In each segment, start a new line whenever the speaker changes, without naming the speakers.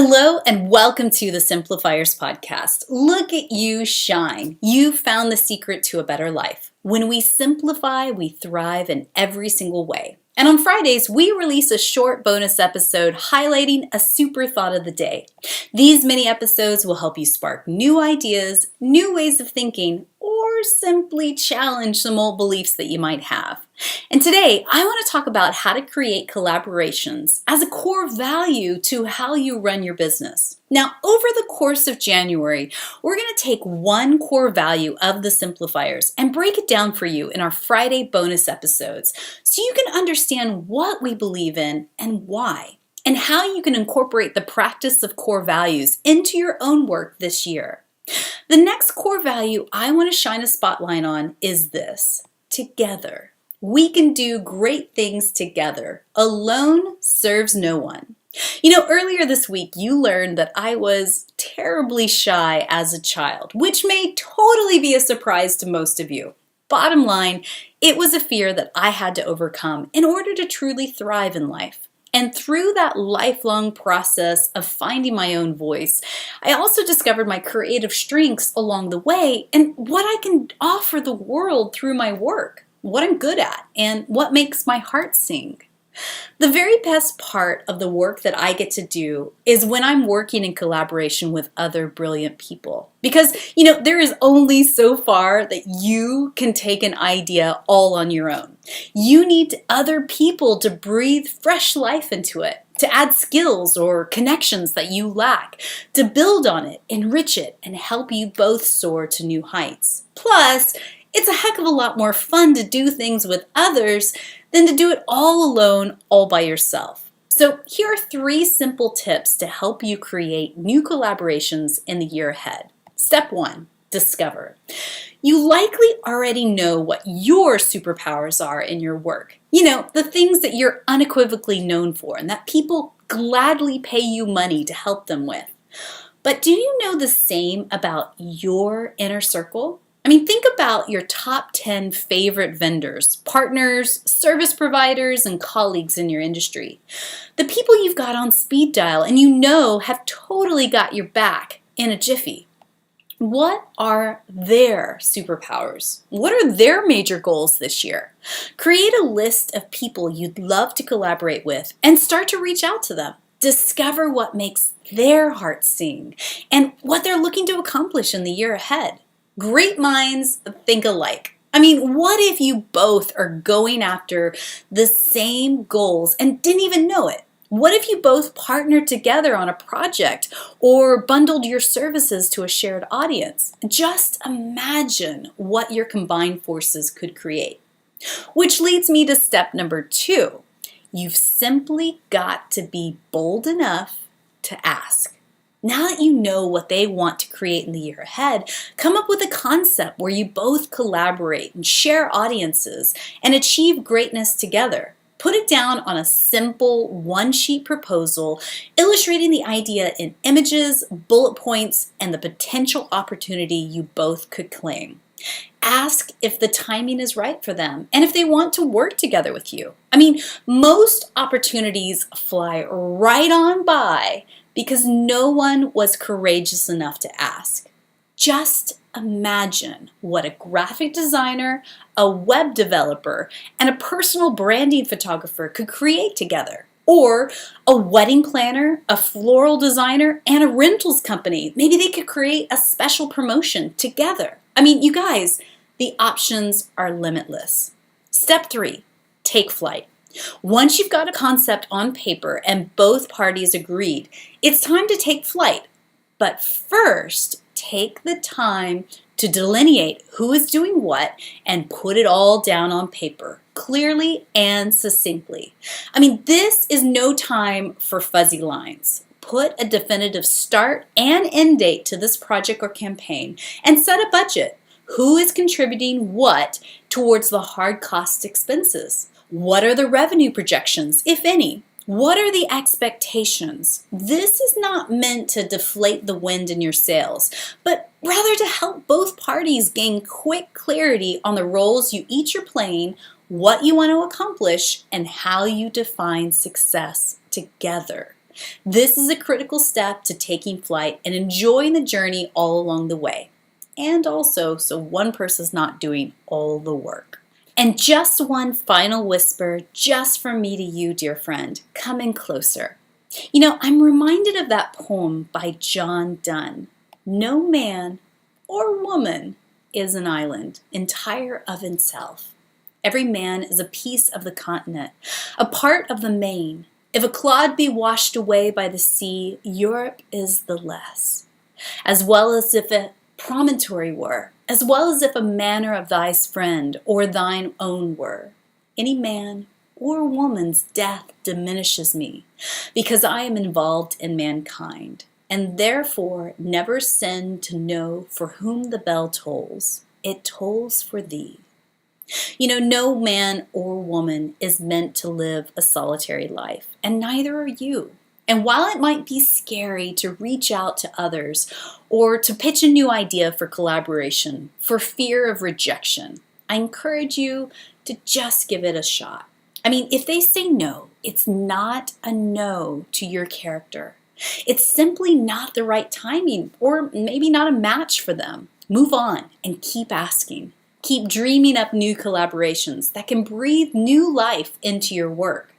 Hello and welcome to the Simplifiers podcast. Look at you shine. You found the secret to a better life. When we simplify, we thrive in every single way. And on Fridays, we release a short bonus episode highlighting a super thought of the day. These mini episodes will help you spark new ideas, new ways of thinking, or simply challenge some old beliefs that you might have. And today, I want to talk about how to create collaborations as a core value to how you run your business. Now, over the course of January, we're going to take one core value of the Simplifiers and break it down for you in our Friday bonus episodes so you can understand what we believe in and why, and how you can incorporate the practice of core values into your own work this year. The next core value I want to shine a spotlight on is this: together. We can do great things together. Alone serves no one. Earlier this week, you learned that I was terribly shy as a child, which may totally be a surprise to most of you. Bottom line, it was a fear that I had to overcome in order to truly thrive in life. And through that lifelong process of finding my own voice, I also discovered my creative strengths along the way and what I can offer the world through my work, what I'm good at, and what makes my heart sing. The very best part of the work that I get to do is when I'm working in collaboration with other brilliant people. Because, there is only so far that you can take an idea all on your own. You need other people to breathe fresh life into it, to add skills or connections that you lack, to build on it, enrich it, and help you both soar to new heights. Plus, it's a heck of a lot more fun to do things with others than to do it all alone, all by yourself. So here are 3 simple tips to help you create new collaborations in the year ahead. Step 1, discover. You likely already know what your superpowers are in your work. The things that you're unequivocally known for and that people gladly pay you money to help them with. But do you know the same about your inner circle? Think about your top 10 favorite vendors, partners, service providers, and colleagues in your industry. The people you've got on speed dial and have totally got your back in a jiffy. What are their superpowers? What are their major goals this year? Create a list of people you'd love to collaborate with and start to reach out to them. Discover what makes their hearts sing and what they're looking to accomplish in the year ahead. Great minds think alike. What if you both are going after the same goals and didn't even know it? What if you both partnered together on a project or bundled your services to a shared audience? Just imagine what your combined forces could create. Which leads me to step number 2. You've simply got to be bold enough to ask. Now that you know what they want to create in the year ahead, come up with a concept where you both collaborate and share audiences and achieve greatness together. Put it down on a simple one-sheet proposal, illustrating the idea in images, bullet points, and the potential opportunity you both could claim. Ask if the timing is right for them and if they want to work together with you. Most opportunities fly right on by because no one was courageous enough to ask. Just imagine what a graphic designer, a web developer, and a personal branding photographer could create together. Or a wedding planner, a floral designer, and a rentals company. Maybe they could create a special promotion together. You guys, the options are limitless. Step 3, take flight. Once you've got a concept on paper and both parties agreed, it's time to take flight. But first, take the time to delineate who is doing what and put it all down on paper, clearly and succinctly. This is no time for fuzzy lines. Put a definitive start and end date to this project or campaign and set a budget. Who is contributing what towards the hard cost expenses? What are the revenue projections, if any? What are the expectations? This is not meant to deflate the wind in your sails, but rather to help both parties gain quick clarity on the roles you each are playing, what you want to accomplish, and how you define success together. This is a critical step to taking flight and enjoying the journey all along the way. And also, so one person's not doing all the work. And just one final whisper, just from me to you, dear friend, come in closer. You know, I'm reminded of that poem by John Donne. No man or woman is an island, entire of himself. Every man is a piece of the continent, a part of the main. If a clod be washed away by the sea, Europe is the less. As well as if a promontory were, as well as if a manner of thy friend or thine own were. Any man or woman's death diminishes me, because I am involved in mankind, and therefore never sin to know for whom the bell tolls. It tolls for thee. You know, no man or woman is meant to live a solitary life, and neither are you. And while it might be scary to reach out to others or to pitch a new idea for collaboration for fear of rejection, I encourage you to just give it a shot. I mean, if they say no, it's not a no to your character. It's simply not the right timing, or maybe not a match for them. Move on and keep asking. Keep dreaming up new collaborations that can breathe new life into your work.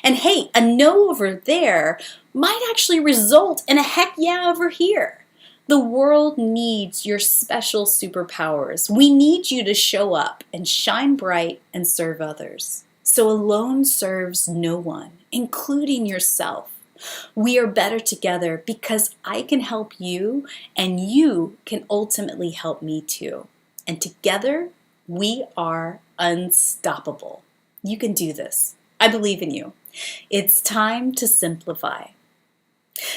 And hey, a no over there might actually result in a heck yeah over here. The world needs your special superpowers. We need you to show up and shine bright and serve others. So alone serves no one, including yourself. We are better together because I can help you and you can ultimately help me too. And together we are unstoppable. You can do this. I believe in you. It's time to simplify.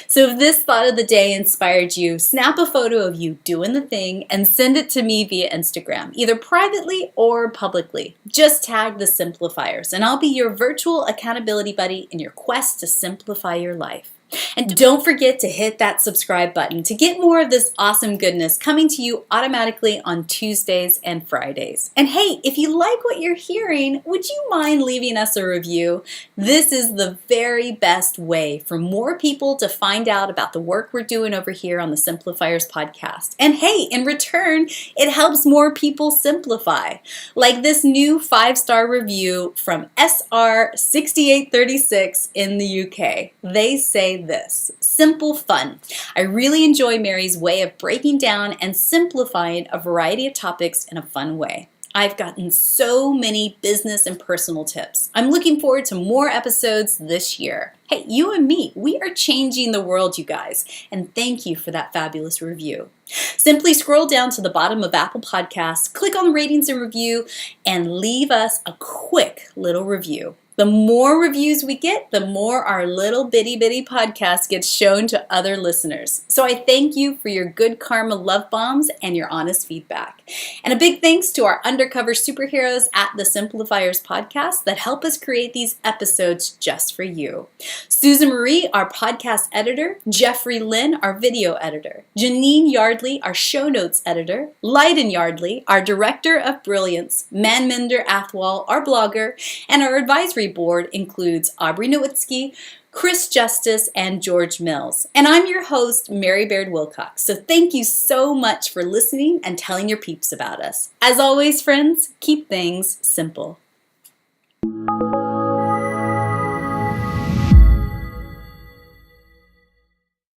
So if this thought of the day inspired you, snap a photo of you doing the thing and send it to me via Instagram, either privately or publicly. Just tag the Simplifiers, and I'll be your virtual accountability buddy in your quest to simplify your life. And don't forget to hit that subscribe button to get more of this awesome goodness coming to you automatically on Tuesdays and Fridays. And hey, if you like what you're hearing, would you mind leaving us a review? This is the very best way for more people to find out about the work we're doing over here on the Simplifiers podcast. And hey, in return, it helps more people simplify. Like this new 5-star review from SR6836 in the UK. They say this: simple fun. I really enjoy Mary's way of breaking down and simplifying a variety of topics in a fun way. I've gotten so many business and personal tips. I'm looking forward to more episodes this year. Hey, you and me, we are changing the world, you guys, and thank you for that fabulous review. Simply scroll down to the bottom of Apple Podcasts, click on ratings and review, and leave us a quick little review. The more reviews we get, the more our little bitty podcast gets shown to other listeners. So I thank you for your good karma love bombs and your honest feedback. And a big thanks to our undercover superheroes at the Simplifiers podcast that help us create these episodes just for you. Susan Marie, our podcast editor, Jeffrey Lynn, our video editor, Janine Yardley, our show notes editor, Lyden Yardley, our director of brilliance, Manminder Athwal, our blogger, and our advisory board includes Aubrey Nowitzki, Chris Justice, and George Mills. And I'm your host, Mary Baird-Wilcock. So thank you so much for listening and telling your peeps about us. As always, friends, keep things simple.